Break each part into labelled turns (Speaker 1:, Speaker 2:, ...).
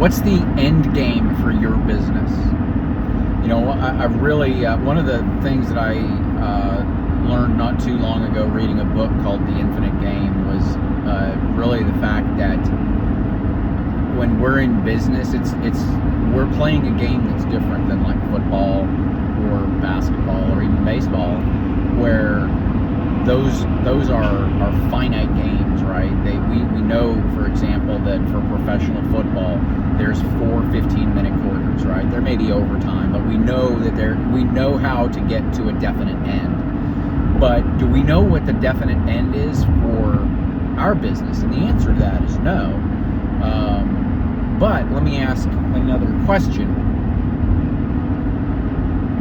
Speaker 1: What's the end game for your business? You know, I really, one of the things that I learned not too long ago reading a book called The Infinite Game was really the fact that when we're in business, we're playing a game that's different than like football or basketball or even baseball, where those are finite games, right? We know, for example, that for professional football, there's 4 15-minute quarters, right? There may be overtime, but we know how to get to a definite end. But do we know what the definite end is for our business? And the answer to that is no. But let me ask another question.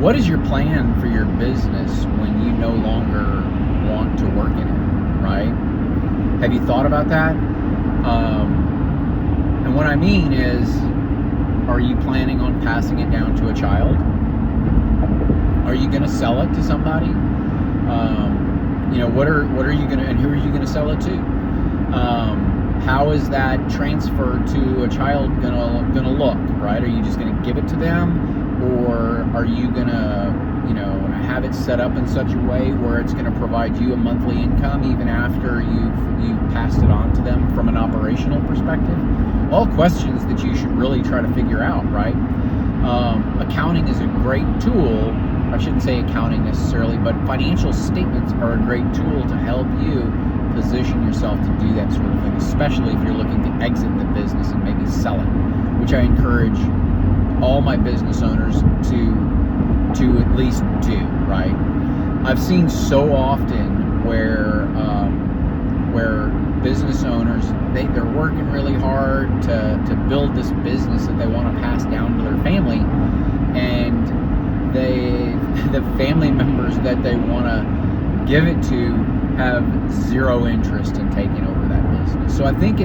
Speaker 1: What is your plan for your business when you no longer want to work in it, right? Have you thought about that? And what I mean is, are you planning on passing it down to a child? Are you going to sell it to somebody? What are you going to, and who are you going to sell it to? How is that transfer to a child gonna look, right? Are you just going to give it to them, or are you going to have it set up in such a way where it's going to provide you a monthly income even after you've passed it on to them from an operational perspective? All questions that you should really try to figure out, right? Accounting is a great tool. I shouldn't say accounting necessarily, but financial statements are a great tool to help you position yourself to do that sort of thing, especially if you're looking to exit the business and maybe sell it, which I encourage all my business owners to at least do, right? I've seen so often where business owners, they're working really hard to build this business that they want to pass down to their family, and the family members that they want to give it to have zero interest in taking over that business. So I think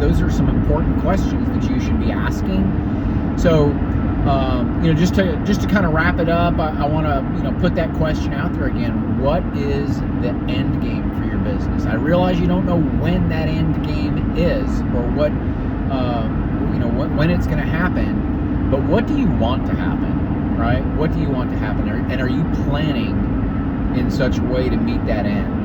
Speaker 1: those are some important questions that you should be asking. So just to kind of wrap it up, I want to put that question out there again. What is the end game for your business? I realize you don't know when that end game is, or when it's going to happen, but what do you want to happen, right? What do you want to happen, and are you planning in such a way to meet that end?